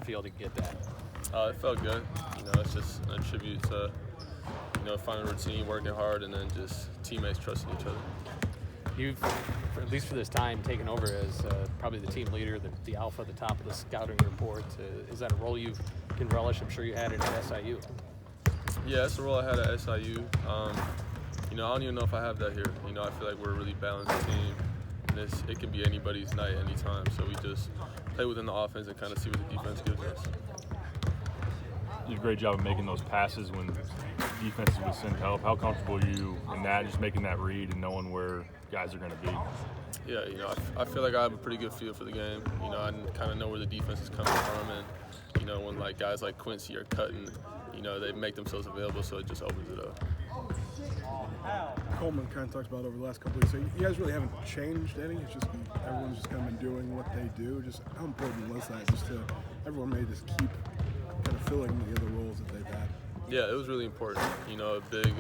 feel to get that? It felt good. It's just a tribute to, finding a routine, working hard, and then just teammates trusting each other. You've, at least for this time, taken over as probably the team leader, the alpha, the top of the scouting report. Is that a role you can relish? I'm sure you had it at SIU. Yeah, that's the role I had at SIU. I don't even know if I have that here. I feel like we're a really balanced team. And it can be anybody's night, anytime. So we just play within the offense and kind of see what the defense gives us. You did a great job of making those passes when defenses would send help. How comfortable are you in that, just making that read and knowing where guys are going to be? Yeah, I feel like I have a pretty good feel for the game. I kind of know where the defense is coming from, and when like guys like Quincy are cutting, they make themselves available, so it just opens it up. Coleman kind of talked about over the last couple of weeks. So you guys really haven't changed any. It's just everyone's just kind of been doing what they do. Just how important was that? Just to everyone may just keep kind of filling the other roles that they've had. Yeah, it was really important. A big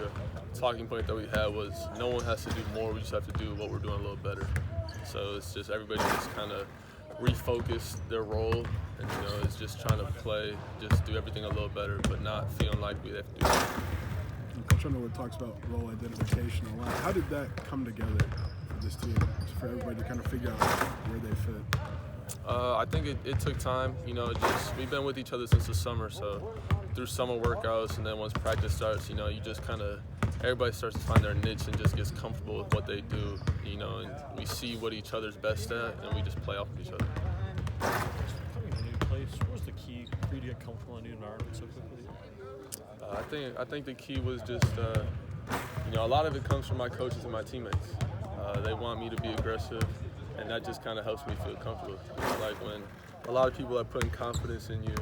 talking point that we had was no one has to do more. We just have to do what we're doing a little better. So it's just everybody just kind of refocus their role, and it's just trying to play, just do everything a little better, but not feeling like we have to do it. Coach Underwood talks about role identification a lot. How did that come together for this team, just for everybody to kind of figure out where they fit? I think it took time. We've been with each other since the summer, so through summer workouts, and then once practice starts, you just kind of, everybody starts to find their niche and just gets comfortable with what they do, and we see what each other's best at, and we just play off of each other. Coming to a new place, what was the key for you to get comfortable in a new environment so quickly? I think the key was just, a lot of it comes from my coaches and my teammates. They want me to be aggressive, and that just kind of helps me feel comfortable. Like when a lot of people are putting confidence in you,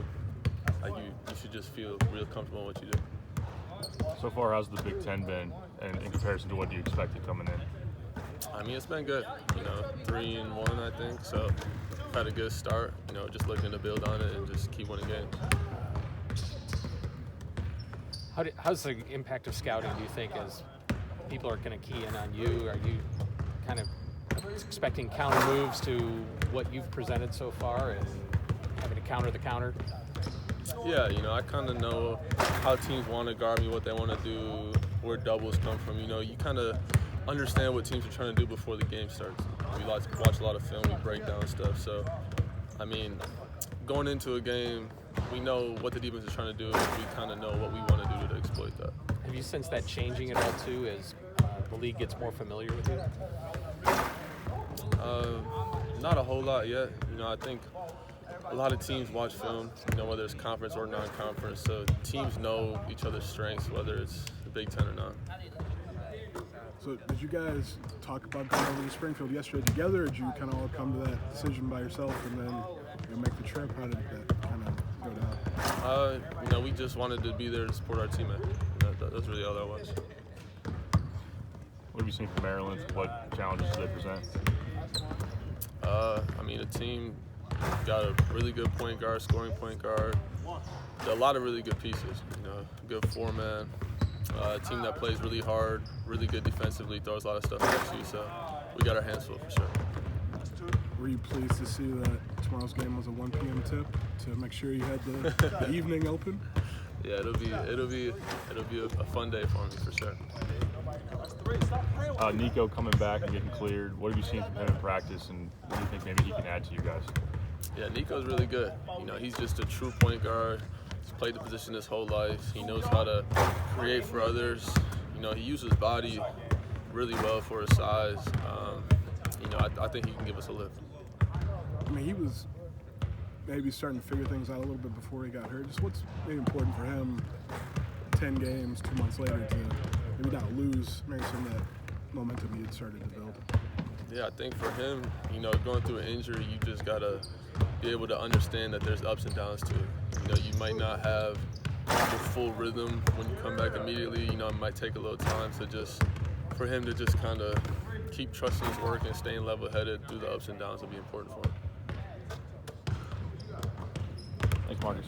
like you should just feel real comfortable in what you do. So far, how's the Big Ten been in comparison to what you expected coming in? It's been good. 3-1, I think. So we've had a good start. Just looking to build on it and just keep winning games. How's the impact of scouting, do you think, as people are going to key in on you? Are you kind of expecting counter moves to what you've presented so far and having to counter the counter? Yeah, I kind of know how teams want to guard me, what they want to do, where doubles come from. You kind of understand what teams are trying to do before the game starts. We like to watch a lot of film, we break down stuff. So, going into a game, we know what the defense is trying to do, and we kind of know what we want to do to exploit that. Have you sensed that changing at all, too, as the league gets more familiar with you? Not a whole lot yet. I think a lot of teams watch film, whether it's conference or non-conference, so teams know each other's strengths, whether it's the Big Ten or not. So did you guys talk about going over to Springfield yesterday together, or did you kind of all come to that decision by yourself and then make the trip? How did that kind of go down? We just wanted to be there to support our teammate. That's really all that was. What have you seen from Maryland? What challenges do they present? The team got a really good point guard, scoring point guard. A lot of really good pieces. Good four-man. A team that plays really hard, really good defensively, throws a lot of stuff at you. So we got our hands full for sure. Were you pleased to see that tomorrow's game was a 1 p.m. tip to make sure you had the evening open? Yeah, it'll be a fun day for me for sure. Nico coming back and getting cleared. What have you seen from him in practice, and what do you think maybe he can add to you guys? Yeah, Nico's really good. He's just a true point guard. He's played the position his whole life. He knows how to create for others. He uses his body really well for his size. I think he can give us a lift. He was maybe starting to figure things out a little bit before he got hurt. Just what's maybe important for him 10 games, 2 months later, to maybe not lose maybe some of that momentum he had started to build? Yeah, I think for him, going through an injury, you just got to be able to understand that there's ups and downs to it. You might not have the full rhythm when you come back immediately. It might take a little time. So just for him to just kind of keep trusting his work and staying level-headed through the ups and downs will be important for him. Thanks, Marcus.